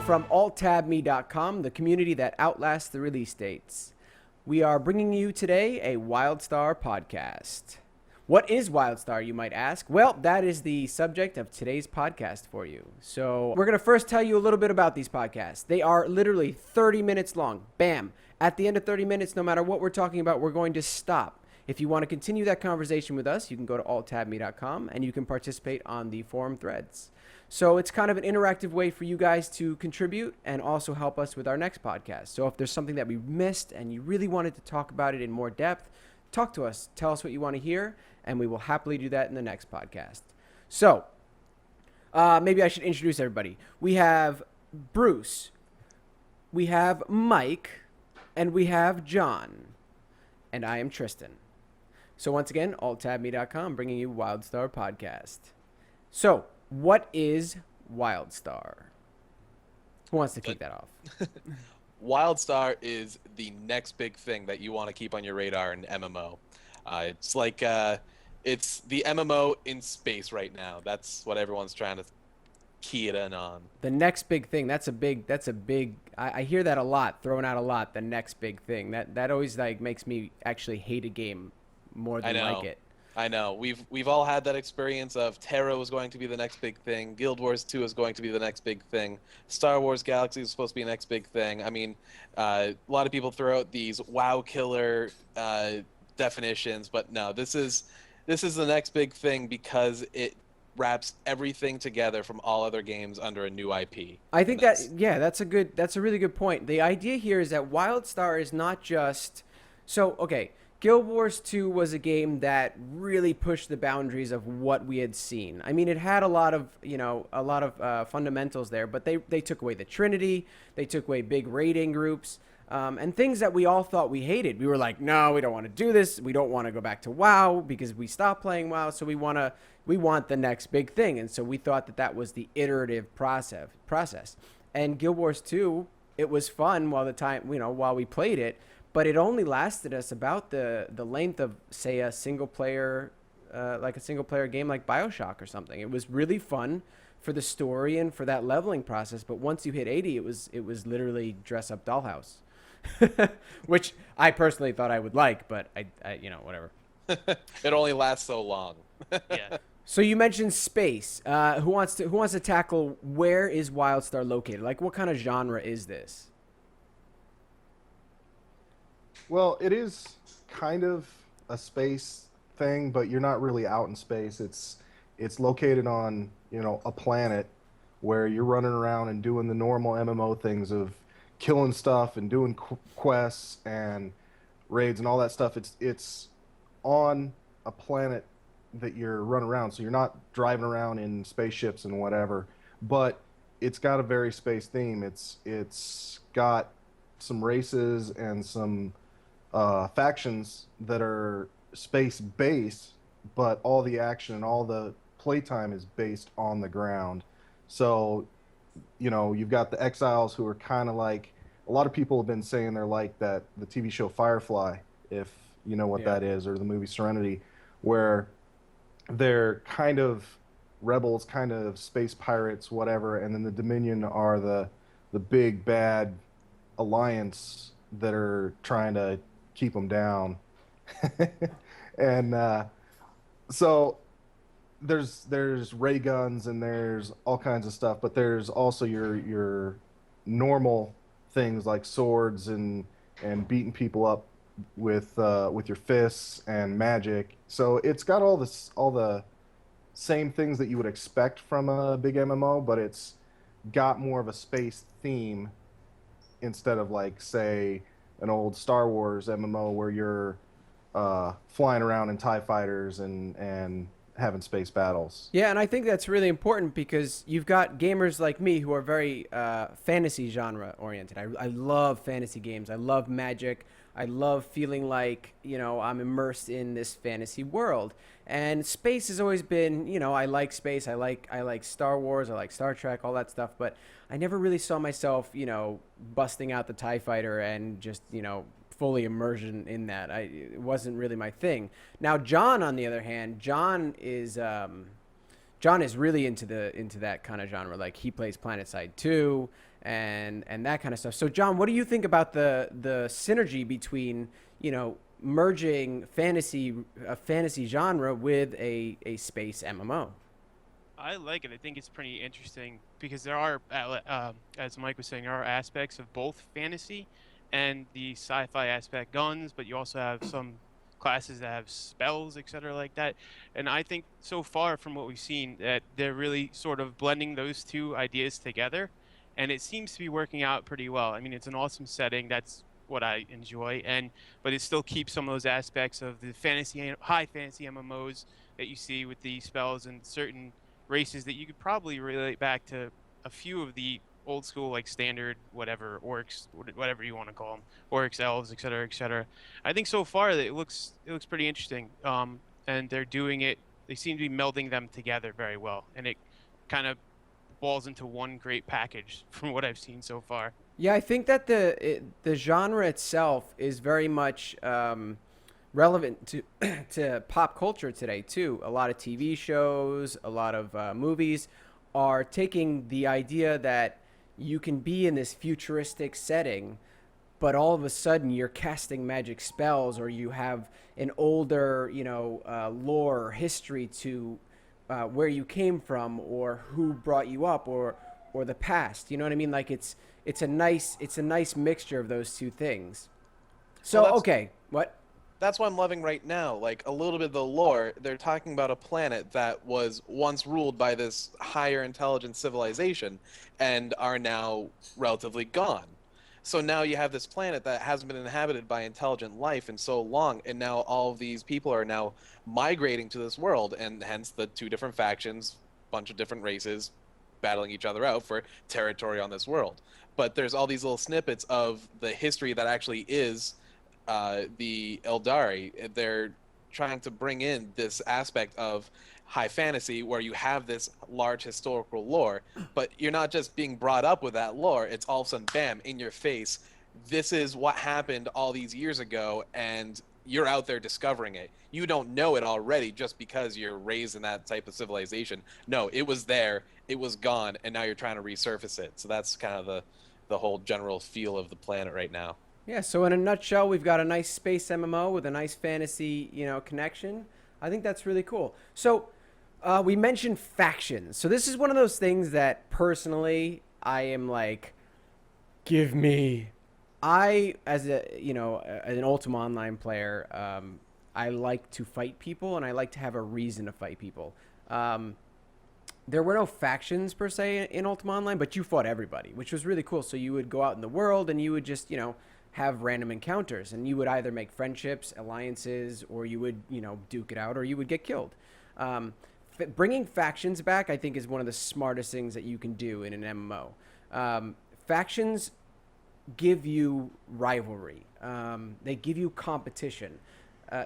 from AltTabMe.com, the community that outlasts the release dates. We are bringing you today a Wildstar podcast. What is Wildstar, you might ask? Well, that is the subject of today's podcast for you. So we're going to first tell you a little bit about these podcasts. They are literally 30 minutes long. Bam. At the end of 30 minutes, no matter what we're talking about, we're going to stop. If you want to continue that conversation with us, you can go to AltTabMe.com and you can participate on the forum threads. So it's kind of an interactive way for you guys to contribute and also help us with our next podcast. So if there's something that we missed and you really wanted to talk about it in more depth, talk to us. Tell us what you want to hear, and we will happily do that in the next podcast. So maybe I should introduce everybody. We have Bruce, we have Mike, and we have John, and I am Tristan. So once again, AltTabMe.com bringing you Wildstar Podcast. So what is Wildstar? Who wants to kick that off? Wildstar is the next big thing that you want to keep on your radar in MMO. It's like it's the MMO in space right now. That's what everyone's trying to key it in on. The next big thing. That's a big. I hear that a lot, thrown out a lot. The next big thing. That always like makes me actually hate a game more than like it. I know. We've all had that experience of Terra was going to be the next big thing. Guild Wars 2 is going to be the next big thing. Star Wars Galaxy is supposed to be the next big thing. I mean, a lot of people throw out these WoW killer definitions, but no, this is the next big thing because it wraps everything together from all other games under a new IP. I think that's a really good point. The idea here is that Wildstar is not just okay. Guild Wars 2 was a game that really pushed the boundaries of what we had seen. I mean, it had a lot of fundamentals there, but they took away the Trinity, they took away big raiding groups, and things that we all thought we hated. We were like, no, we don't want to do this. We don't want to go back to WoW because we stopped playing WoW, so we want the next big thing. And so we thought that was the iterative process. And Guild Wars 2, it was fun while we played it. But it only lasted us about the length of, say, a single player game like BioShock or something. It was really fun for the story and for that leveling process. But once you hit 80, it was literally dress up dollhouse, which I personally thought I would like, but I whatever. It only lasts so long. Yeah. So you mentioned space. Who wants to tackle where is Wildstar located? Like, what kind of genre is this? Well, it is kind of a space thing, but you're not really out in space. It's located on, a planet where you're running around and doing the normal MMO things of killing stuff and doing quests and raids and all that stuff. It's on a planet that you're running around, so you're not driving around in spaceships and whatever, but it's got a very space theme. It's got some races and some factions that are space-based, but all the action and all the playtime is based on the ground. So, you've got the Exiles who are kind of like, a lot of people have been saying they're like the TV show Firefly, if you know what that is, or the movie Serenity, where they're kind of rebels, kind of space pirates, whatever, and then the Dominion are the big bad alliance that are trying to keep them down. And so there's ray guns and there's all kinds of stuff, but there's also your normal things like swords and beating people up with your fists and magic. So it's got all the same things that you would expect from a big MMO, but it's got more of a space theme instead of, like, say, an old Star Wars MMO where you're flying around in TIE fighters and having space battles. Yeah, and I think that's really important because you've got gamers like me who are very fantasy genre oriented. I love fantasy games. I love magic. I love feeling like, I'm immersed in this fantasy world. And space has always been, I like space. I like Star Wars. I like Star Trek, all that stuff. But I never really saw myself, busting out the TIE fighter and just, fully immersion in that. It wasn't really my thing. Now, John, on the other hand, John is really into that kind of genre. Like, he plays PlanetSide 2, and that kind of stuff. So, John, what do you think about the synergy between, merging a fantasy genre with a space MMO? I like it. I think it's pretty interesting because there are, as Mike was saying, there are aspects of both fantasy and the sci-fi aspect, guns, but you also have some classes that have spells, etc., like that. And I think so far from what we've seen that they're really sort of blending those two ideas together, and it seems to be working out pretty well. I mean, it's an awesome setting. That's what I enjoy, but it still keeps some of those aspects of the high fantasy MMOs that you see with the spells and certain races that you could probably relate back to a few of the old school, like standard whatever orcs, whatever you want to call them, orcs, elves, etc., etc. I think so far that it looks pretty interesting, and they're doing it. They seem to be melding them together very well, and it kind of falls into one great package from what I've seen so far. Yeah, I think that the genre itself is very much relevant to to pop culture today too. A lot of TV shows, a lot of movies are taking the idea that you can be in this futuristic setting, but all of a sudden you're casting magic spells, or you have an older, lore or history to where you came from, or who brought you up, or the past. You know what I mean? Like it's a nice mixture of those two things. So Well, okay, what? that's what I'm loving right now. Like a little bit of the lore, they're talking about a planet that was once ruled by this higher intelligence civilization and are now relatively gone. So now you have this planet that hasn't been inhabited by intelligent life in so long, and now all of these people are now migrating to this world, and hence the two different factions, bunch of different races battling each other out for territory on this world. But there's all these little snippets of the history that actually is the Eldari. They're trying to bring in this aspect of high fantasy where you have this large historical lore, but you're not just being brought up with that lore. It's all of a sudden, bam, in your face. This is what happened all these years ago, and you're out there discovering it. You don't know it already just because you're raised in that type of civilization. No, it was there, it was gone, and now you're trying to resurface it. So that's kind of the whole general feel of the planet right now. Yeah, so in a nutshell, we've got a nice space MMO with a nice fantasy, connection. I think that's really cool. So we mentioned factions. So this is one of those things that personally I am like, give me. As an Ultima Online player, I like to fight people, and I like to have a reason to fight people. There were no factions per se in Ultima Online, but you fought everybody, which was really cool. So you would go out in the world and you would just, have random encounters, and you would either make friendships, alliances, or you would, duke it out, or you would get killed. Bringing factions back, I think, is one of the smartest things that you can do in an MMO. Factions give you rivalry. They give you competition.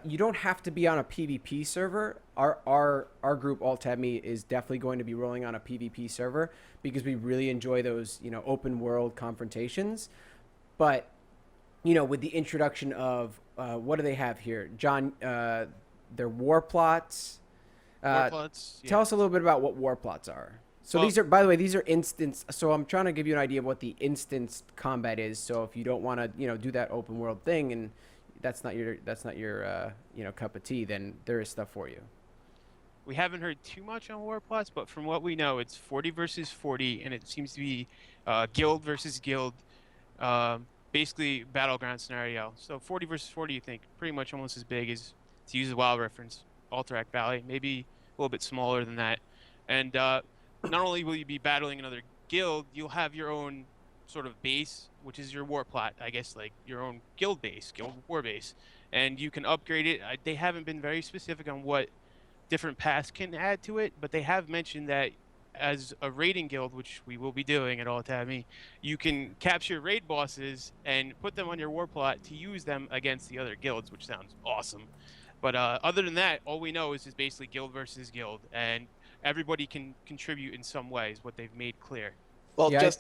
You don't have to be on a PvP server. Our group, AltTabMe, is definitely going to be rolling on a PvP server because we really enjoy those, open world confrontations. But with the introduction of what do they have here, John? They're Warplots. Warplots. Tell us a little bit about what Warplots are. So Well, these are, by the way, these are instance. So I'm trying to give you an idea of what the instance combat is. So if you don't want to, do that open world thing, and that's not your cup of tea, then there is stuff for you. we haven't heard too much on Warplots, but from what we know, it's 40 versus 40, and it seems to be guild versus guild, basically battleground scenario. So 40 versus 40, you think, pretty much almost as big as, to use a WoW reference, Alterac Valley, maybe a little bit smaller than that. And not only will you be battling another guild, you'll have your own sort of base, which is your war plot, I guess, like your own guild base, guild war base. And you can upgrade it. They haven't been very specific on what different paths can add to it, but they have mentioned that as a raiding guild, which we will be doing at AltTabMe, you can capture raid bosses and put them on your war plot to use them against the other guilds, which sounds awesome. But other than that, all we know is just basically guild versus guild, and everybody can contribute in some ways, what they've made clear. Well, Yeah,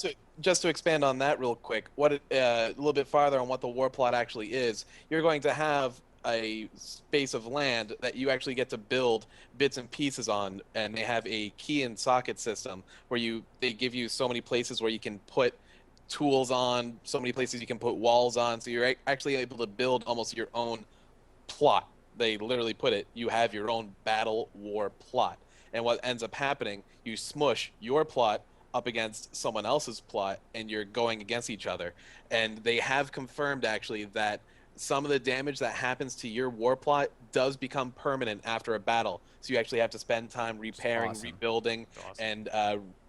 just to expand on that real quick, a little bit farther on what the war plot actually is, you're going to have a space of land that you actually get to build bits and pieces on, and they have a key and socket system where they give you so many places where you can put tools on, so many places you can put walls on, so you're actually able to build almost your own plot. They literally put it, you have your own battle war plot. And what ends up happening, you smush your plot up against someone else's plot, and you're going against each other. And they have confirmed actually that some of the damage that happens to your war plot does become permanent after a battle. So you actually have to spend time repairing, awesome. rebuilding, Awesome. and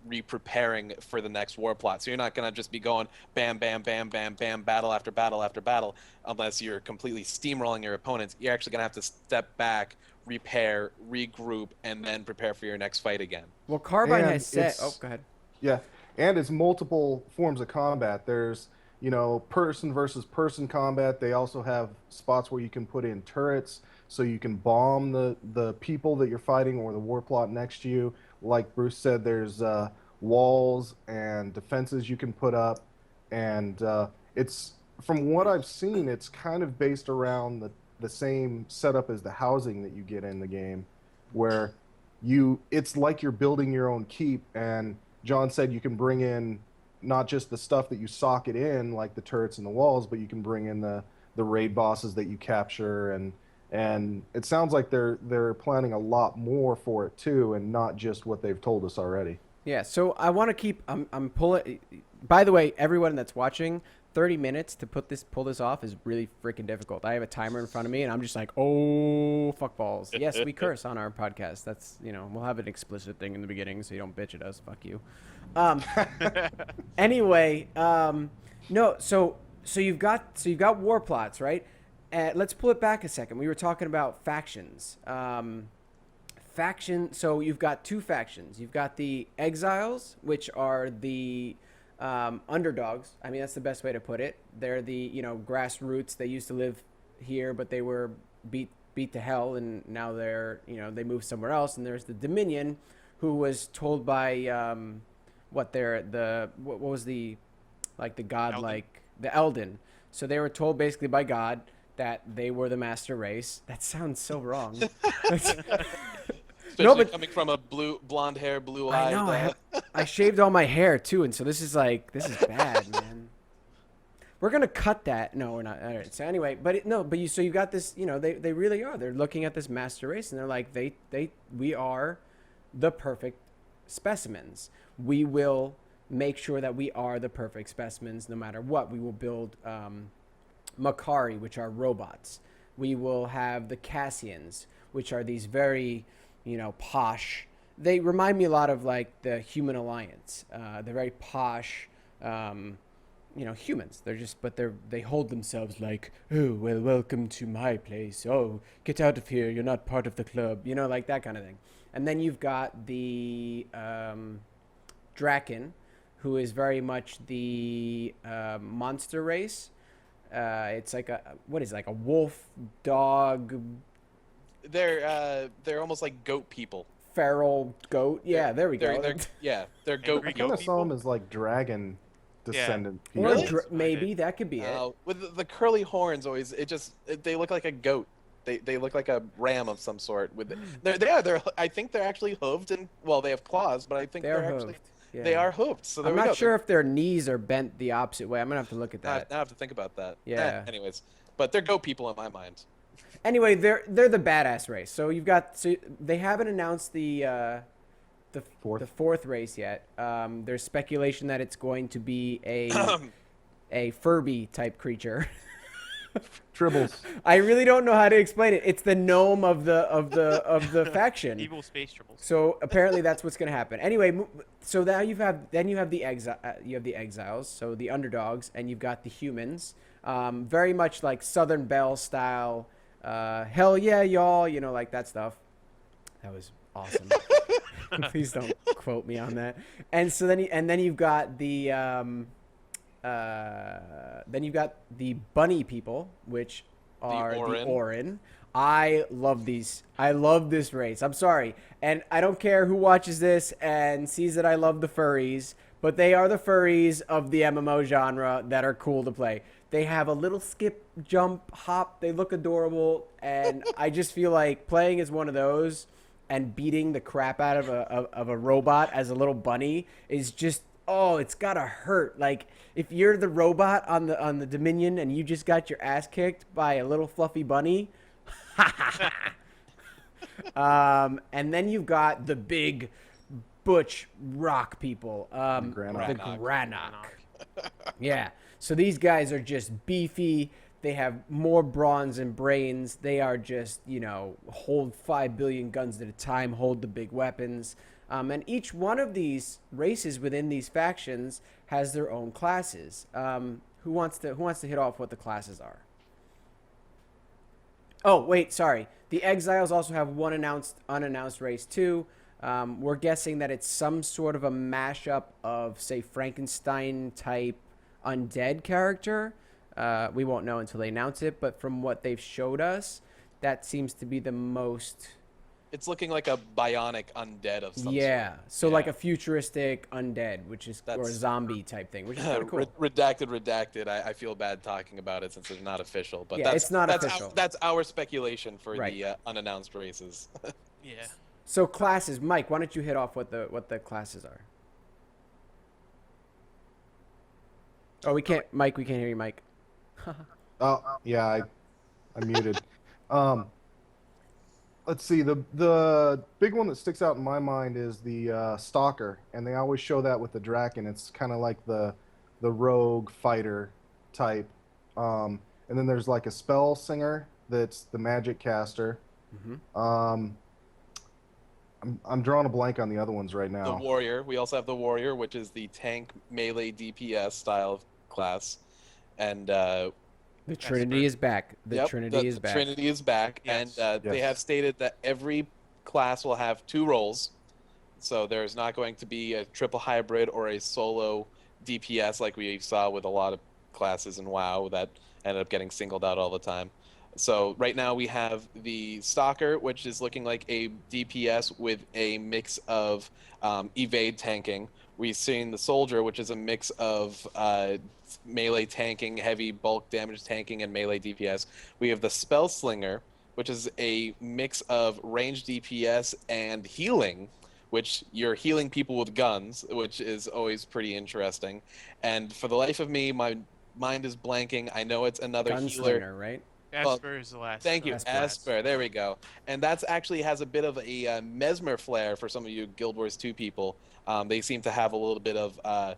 re-preparing for the next war plot. So you're not going to just be going bam, bam, bam, bam, bam, battle after battle after battle, unless you're completely steamrolling your opponents. You're actually going to have to step back, repair, regroup, and then prepare for your next fight again. Well, Carbine And has said. it's- Oh, go ahead. Yeah, and it's multiple forms of combat. There's, person versus person combat. They also have spots where you can put in turrets so you can bomb the people that you're fighting or the war plot next to you. Like Bruce said, there's walls and defenses you can put up, and it's, from what I've seen, it's kind of based around the same setup as the housing that you get in the game, where it's like you're building your own keep. And John said you can bring in not just the stuff that you socket in, like the turrets and the walls, but you can bring in the raid bosses that you capture, and it sounds like they're planning a lot more for it too, and not just what they've told us already. Yeah, so I want to keep. I'm pulling. By the way, everyone that's watching, 30 minutes to pull this off is really freaking difficult. I have a timer in front of me, and I'm just like, oh, fuck balls. Yes, we curse on our podcast. That's, we'll have an explicit thing in the beginning, so you don't bitch at us. Fuck you. Anyway, no. So you've got war plots, right? Let's pull it back a second. We were talking about factions. So you've got two factions. You've got the exiles, which are the underdogs. I mean, that's the best way to put it. They're the grassroots. They used to live here, but they were beat to hell, and now they're they moved somewhere else. And there's the Dominion, who was told by what was the god, Elden. like the Elden. So they were told basically by God that they were the master race. That sounds so wrong. Especially No, but- coming from a blonde hair, I blue-eyed. know. I shaved all my hair too, and so this is bad, man. We're gonna cut that. No, we're not. All right. So anyway, so you got this. They really are. They're looking at this master race, and they're like, we are the perfect specimens. We will make sure that we are the perfect specimens, no matter what. We will build Makari, which are robots. We will have the Cassians, which are these very posh. They remind me a lot of like the Human Alliance. They're very posh, humans. They hold themselves like, oh, well, welcome to my place. Oh, get out of here. You're not part of the club. Like that kind of thing. And then you've got the Draken, who is very much the monster race. It's like a wolf, dog, They're almost like goat people. feral goat. Yeah, there we go. They're goat Angry I people. kind of saw them people? as like dragon descendant Or Really? people. maybe that could be it. With the curly horns, always they look like a goat. They look like a ram of some sort. They're I think they're actually hooved, and well, they have claws, but I think They're they're actually hooved. Yeah. they are hooved. So there I'm we go. not sure if their knees are bent the opposite way. I'm gonna have to look at Now that. I have to think about that. Yeah. Anyways, but they're goat people in my mind. Anyway, they're the badass race. So they haven't announced the fourth race yet. There's speculation that it's going to be a Furby type creature. Tribbles. I really don't know how to explain it. It's the gnome of the faction. Evil space tribbles. So apparently that's what's going to happen. Anyway, so now you have the exiles, so the underdogs, and you've got the humans. Very much like Southern Belle style. Hell yeah, y'all, like that stuff. That was awesome. Please don't quote me on that. And so then you've got the bunny people, which are the Orin. I love these. I love this race. I'm sorry. And I don't care who watches this and sees that I love the furries, but they are the furries of the MMO genre that are cool to play. They have a little skip, jump, hop. They look adorable. And I just feel like playing as one of those and beating the crap out of a robot as a little bunny is just, oh, it's gotta hurt. Like if you're the robot on the Dominion and you just got your ass kicked by a little fluffy bunny. And then you've got the big butch rock people, the Granok. Yeah. So these guys are just beefy. They have more bronze and brains. They are just, hold 5 billion guns at a time, hold the big weapons. And each one of these races within these factions has their own classes. Who wants to hit off what the classes are? Oh, wait, sorry. The Exiles also have one unannounced race too. We're guessing that it's some sort of a mashup of, say, Frankenstein-type undead character. We won't know until they announce it, but from what they've showed us, that seems to be the most... It's looking like a bionic undead of some sort. Yeah, so like a futuristic undead, or a zombie type thing, which is kind of cool. Redacted. I feel bad talking about it since it's not official, but yeah, it's not official. That's our speculation for the unannounced races. Yeah. So classes, Mike, why don't you hit off what the classes are? Oh, we can't hear you, Mike. Oh, yeah, I muted. Let's see, the big one that sticks out in my mind is the Stalker, and they always show that with the Draken. It's kind of like the rogue fighter type. And then there's like a spell singer that's the magic caster. Mm-hmm. I'm drawing a blank on the other ones right now. The warrior. We also have the warrior, which is the tank melee DPS style of class, and the Trinity is back. The Trinity is back, yes. And they have stated that every class will have 2 roles. So there's not going to be a triple hybrid or a solo DPS like we saw with a lot of classes in WoW that ended up getting singled out all the time. So right now we have the Stalker, which is looking like a DPS with a mix of evade tanking. We've seen the Soldier, which is a mix of melee tanking, heavy bulk damage tanking, and melee DPS. We have the Spell Slinger, which is a mix of range DPS and healing, which you're healing people with guns, which is always pretty interesting. And for the life of me, my mind is blanking. I know it's another healer. Gunslinger, right? Esper is the last. Thank you, Esper. There we go. And that's actually has a bit of a mesmer flair for some of you Guild Wars 2 people. They seem to have a little bit of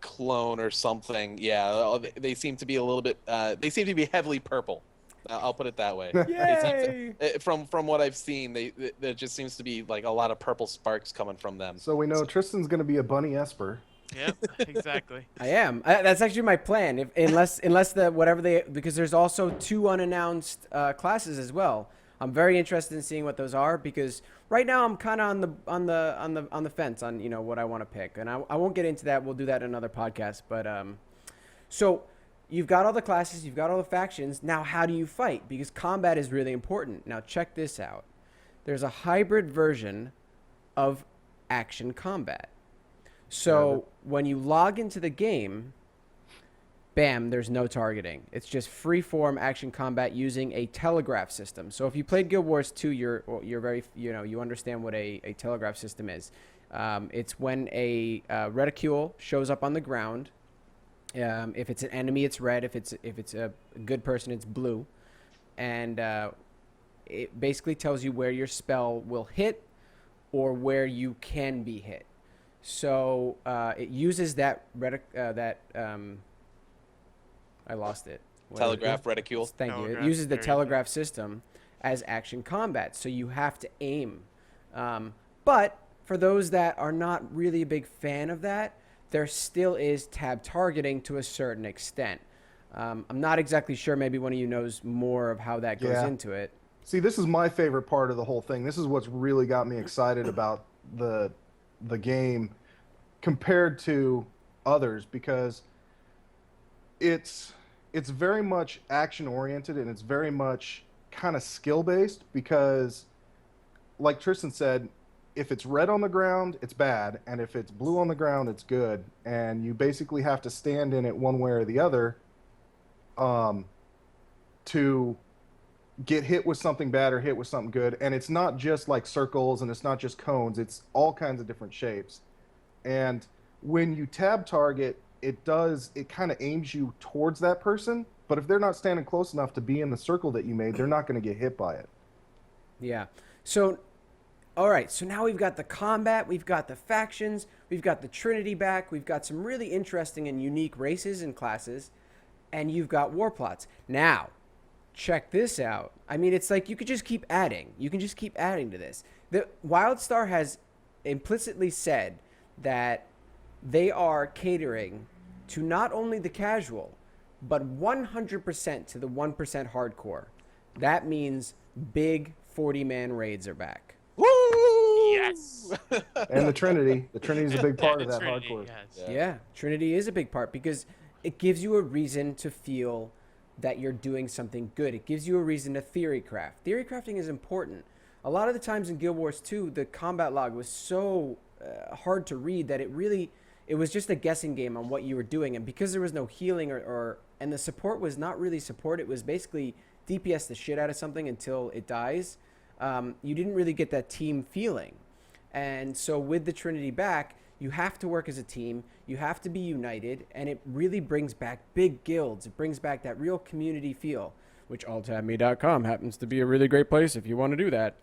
clone or something. Yeah, they seem to be a little bit. They seem to be heavily purple. I'll put it that way. Yay! From what I've seen, there just seems to be like a lot of purple sparks coming from them. So we know Tristan's going to be a bunny Esper. Yep, exactly. I am. That's actually my plan. Unless because there's also 2 unannounced classes as well. I'm very interested in seeing what those are because right now I'm kind of on the fence on what I want to pick, and I won't get into that. We'll do that in another podcast. But so you've got all the classes, you've got all the factions. Now how do you fight? Because combat is really important. Now check this out. There's a hybrid version of action combat. So when you log into the game, bam, there's no targeting. It's just free-form action combat using a telegraph system. So if you played Guild Wars 2, you're very, you understand what a telegraph system is. It's when a reticule shows up on the ground. If it's an enemy, it's red. If it's a good person, it's blue. And it basically tells you where your spell will hit or where you can be hit. So it uses that I lost it. Telegraph reticule. Thank you. It uses the telegraph system as action combat, so you have to aim. But for those that are not really a big fan of that, there still is tab targeting to a certain extent. I'm not exactly sure. Maybe one of you knows more of how that goes into it. See, this is my favorite part of the whole thing. This is what's really got me excited about the game compared to others, because it's very much action oriented and it's very much kind of skill based, because like Tristan said, if it's red on the ground, it's bad, and if it's blue on the ground, it's good, and you basically have to stand in it one way or the other to get hit with something bad or hit with something good. And it's not just like circles and it's not just cones, it's all kinds of different shapes. And when you tab target, it kind of aims you towards that person. But if they're not standing close enough to be in the circle that you made, they're not going to get hit by it. Yeah. So, all right. So now we've got the combat, we've got the factions, we've got the Trinity back, we've got some really interesting and unique races and classes, and you've got Warplots. Now, check this out. I mean, it's like you could just keep adding. You can just keep adding to this. The Wildstar has implicitly said that they are catering to not only the casual, but 100% to the 1% hardcore. That means big 40-man raids are back. Woo! Yes. And the Trinity. The Trinity's a big part the of that Trinity, hardcore. yes. Yeah, Trinity is a big part because it gives you a reason to feel that you're doing something good. It gives you a reason to theory craft. Theory crafting is important. A lot of the times in Guild Wars 2, the combat log was so hard to read that it was just a guessing game on what you were doing. And because there was no healing and the support was not really support, it was basically DPS the shit out of something until it dies. You didn't really get that team feeling. And so with the Trinity back, you have to work as a team. You have to be united, and it really brings back big guilds. It brings back that real community feel, which AltTabMe.com happens to be a really great place if you want to do that.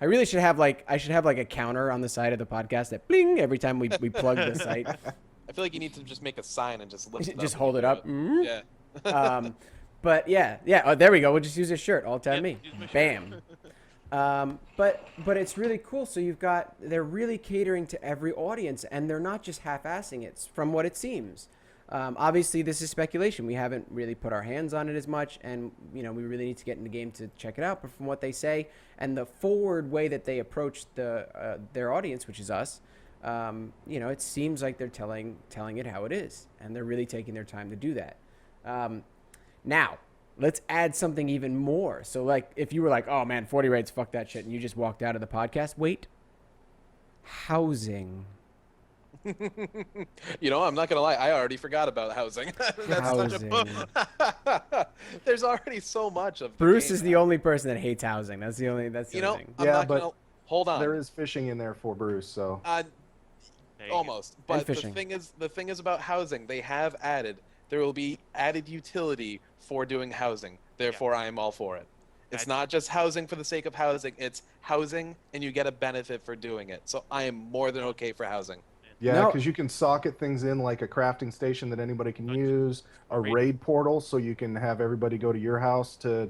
I really should have like a counter on the side of the podcast that bling every time we plug the site. I feel like you need to just make a sign and just lift it up. Just hold it up. Yeah. But yeah. Oh, there we go. We'll just use his shirt. AltTabMe. Bam. But it's really cool. So they're really catering to every audience, and they're not just half-assing it from what it seems. Obviously, this is speculation. We haven't really put our hands on it as much, and we really need to get in the game to check it out. But from what they say and the forward way that they approach their audience, which is us, it seems like they're telling it how it is, and they're really taking their time to do that. Now, let's add something even more. So, like, if you were like, "Oh man, 40 raids, fuck that shit," and you just walked out of the podcast, wait, housing. I'm not gonna lie. I already forgot about housing. There's already so much of. Bruce is the only person that hates housing. That's the only thing. I'm not gonna hold on. There is fishing in there for Bruce, so. Almost, but the thing is about housing. They have added. There will be added utility for doing housing. Therefore, I am all for it. It's not just housing for the sake of housing. It's housing, and you get a benefit for doing it. So I am more than okay for housing. Yeah, because you can socket things in like a crafting station that anybody can use, a raid portal so you can have everybody go to your house to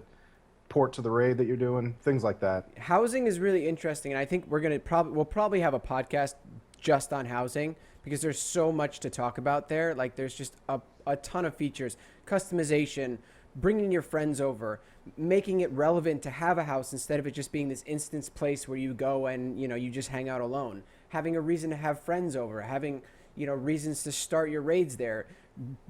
port to the raid that you're doing, things like that. Housing is really interesting, and I think we'll probably have a podcast just on housing because there's so much to talk about there. Like there's just a ton of features, customization, bringing your friends over, making it relevant to have a house instead of it just being this instance place where you go and you just hang out alone. Having a reason to have friends over, having reasons to start your raids there,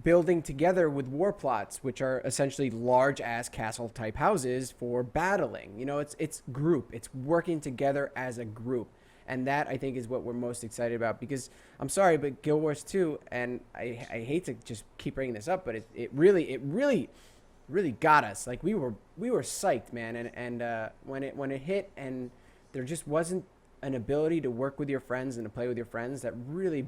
building together with Warplots, which are essentially large ass castle type houses for battling. It's group, it's working together as a group. And that, I think, is what we're most excited about because I'm sorry, but Guild Wars 2, and I hate to just keep bringing this up, but it really got us. Like we were psyched, man. And when it hit, and there just wasn't an ability to work with your friends and to play with your friends, that really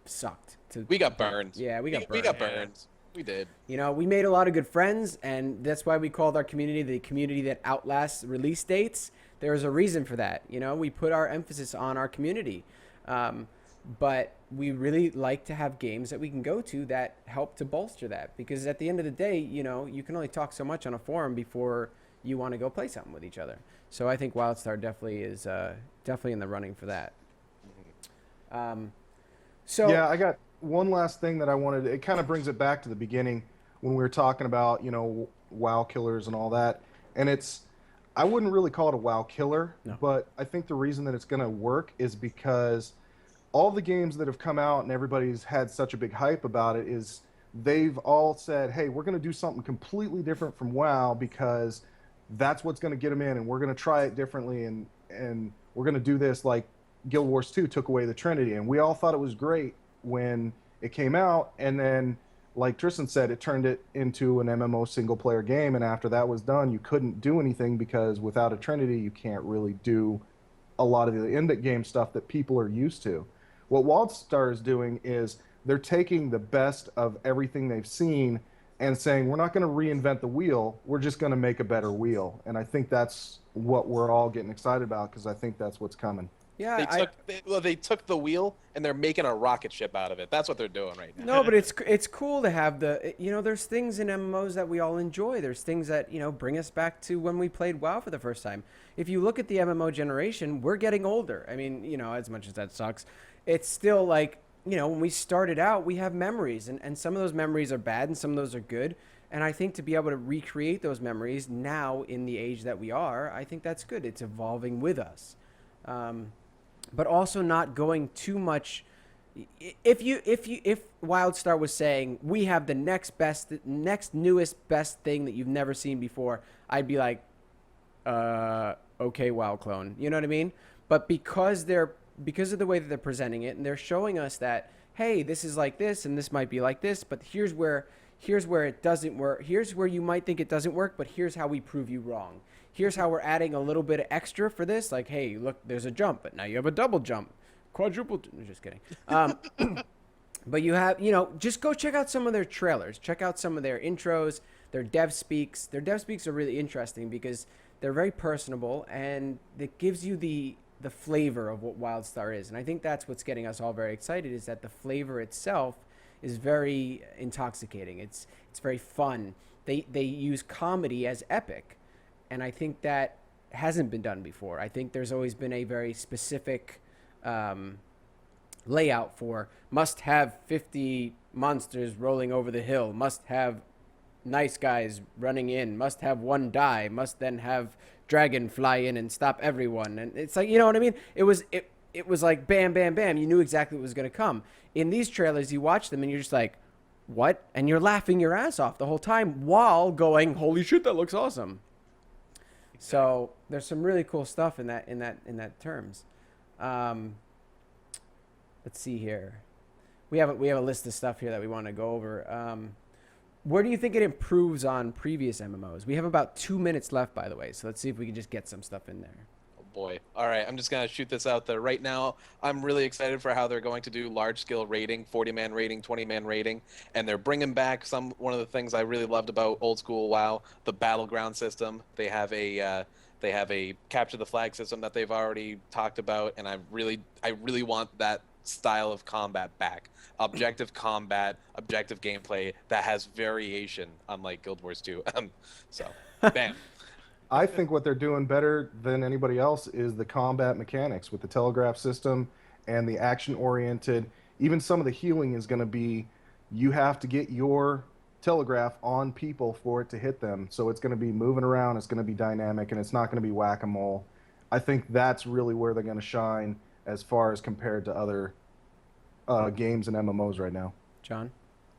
sucked. We got burned. Yeah, we got burned. We got burned. We did. We made a lot of good friends, and that's why we called our community the community that outlasts release dates. There's a reason for that. We put our emphasis on our community. But we really like to have games that we can go to that help to bolster that. Because at the end of the day, you can only talk so much on a forum before you want to go play something with each other. So I think Wildstar definitely is definitely in the running for that. Yeah, I got one last thing that I wanted. It kind of brings it back to the beginning when we were talking about, WoW killers and all that. And I wouldn't really call it a WoW killer, but I think the reason that it's going to work is because all the games that have come out and everybody's had such a big hype about it is they've all said, hey, we're going to do something completely different from WoW because that's what's going to get them in, and we're going to try it differently, and we're going to do this like Guild Wars 2 took away the Trinity. And we all thought it was great when it came out, and then like Tristan said, it turned it into an MMO single-player game, and after that was done, you couldn't do anything because without a Trinity, you can't really do a lot of the end-game stuff that people are used to. What WildStar is doing is they're taking the best of everything they've seen and saying, we're not going to reinvent the wheel. We're just going to make a better wheel. And I think that's what we're all getting excited about, because I think that's what's coming. Yeah, They took the wheel and they're making a rocket ship out of it. That's what they're doing right now. no, but it's cool to have there's things in MMOs that we all enjoy. There's things that, bring us back to when we played WoW for the first time. If you look at the MMO generation, we're getting older. I mean, as much as that sucks, it's still like, when we started out, we have memories, and some of those memories are bad and some of those are good. And I think to be able to recreate those memories now in the age that we are, I think that's good. It's evolving with us. But also not going too much. If WildStar was saying we have the next newest best thing that you've never seen before, I'd be like, okay, WoW clone. You know what I mean? But because of the way that they're presenting it, and they're showing us that, hey, this is like this, and this might be like this, but here's where it doesn't work. Here's where you might think it doesn't work, but here's how we prove you wrong. Here's how we're adding a little bit of extra for this. Like, hey, look, there's a jump, but now you have a double jump. Quadruple. Just kidding. But you have, just go check out some of their trailers. Check out some of their intros, their dev speaks. Their dev speaks are really interesting because they're very personable, and it gives you the flavor of what WildStar is. And I think that's what's getting us all very excited, is that the flavor itself is very intoxicating. It's very fun. They use comedy as epic. And I think that hasn't been done before. I think there's always been a very specific layout for must have 50 monsters rolling over the hill, must have nice guys running in, must have one die, must then have dragon fly in and stop everyone. And it's like, you know what I mean? It was like bam, bam, bam. You knew exactly what was going to come. In these trailers, you watch them and you're just like, what? And you're laughing your ass off the whole time while going, holy shit, that looks awesome. So there's some really cool stuff in that terms. Let's see here. We have a list of stuff here that we want to go over. Where do you think it improves on previous MMOs? We have about 2 minutes left, by the way. So let's see if we can just get some stuff in there. Oh boy. All right, I'm just going to shoot this out there. Right now, I'm really excited for how they're going to do large-scale raiding, 40-man raiding, 20-man raiding, and they're bringing back one of the things I really loved about old school WoW, the battleground system. They have a capture the flag system that they've already talked about, and I really want that style of combat back. Objective combat, objective gameplay that has variation, unlike Guild Wars 2. So, bam. I think what they're doing better than anybody else is the combat mechanics with the telegraph system and the action-oriented. Even some of the healing is going to be, you have to get your telegraph on people for it to hit them. So it's going to be moving around, it's going to be dynamic, and it's not going to be whack-a-mole. I think that's really where they're going to shine as far as compared to other games and MMOs right now. John?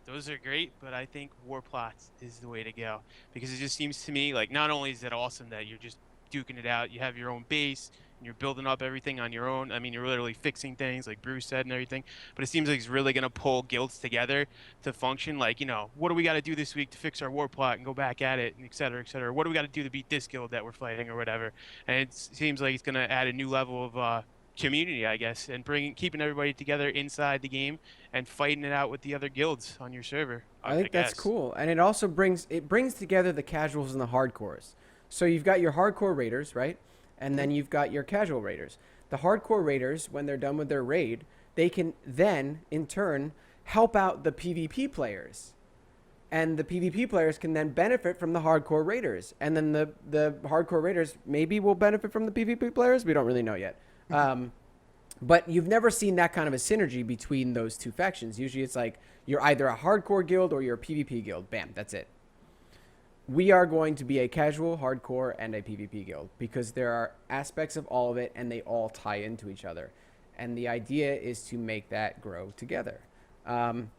Those are great, but I think Warplots is the way to go, because it just seems to me like not only is it awesome that you're just duking it out, you have your own base, and you're building up everything on your own. I mean, you're literally fixing things like Bruce said and everything, but it seems like it's really going to pull guilds together to function. Like, what do we got to do this week to fix our Warplot and go back at it, and et cetera, et cetera? What do we got to do to beat this guild that we're fighting or whatever? And it seems like it's going to add a new level of community, I guess, and keeping everybody together inside the game and fighting it out with the other guilds on your server. I think that's cool, and it also brings together the casuals and the hardcores. So you've got your hardcore raiders, right? And then you've got your casual raiders. The hardcore raiders, when they're done with their raid, they can then in turn help out the PvP players, and the PvP players can then benefit from the hardcore raiders, and then the hardcore raiders maybe will benefit from the PvP players. We don't really know yet. But you've never seen that kind of a synergy between those two factions. Usually it's like you're either a hardcore guild or you're a PvP guild. Bam, that's it. We are going to be a casual, hardcore, and a PvP guild because there are aspects of all of it and they all tie into each other. And the idea is to make that grow together. And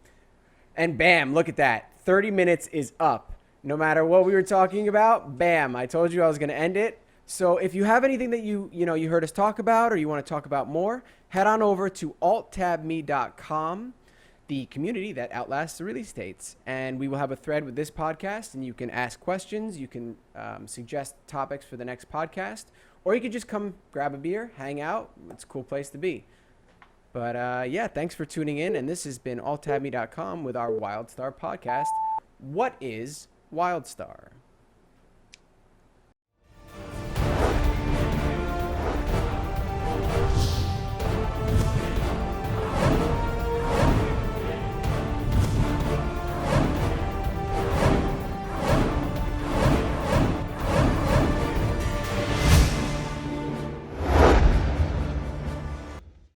bam, look at that. 30 minutes is up. No matter what we were talking about, bam, I told you I was going to end it. So if you have anything that you heard us talk about or you want to talk about more, head on over to AltTabMe.com, the community that outlasts the release dates. And we will have a thread with this podcast, and you can ask questions, you can suggest topics for the next podcast, or you could just come grab a beer, hang out. It's a cool place to be. But yeah, thanks for tuning in. And this has been AltTabMe.com with our Wildstar podcast. What is Wildstar?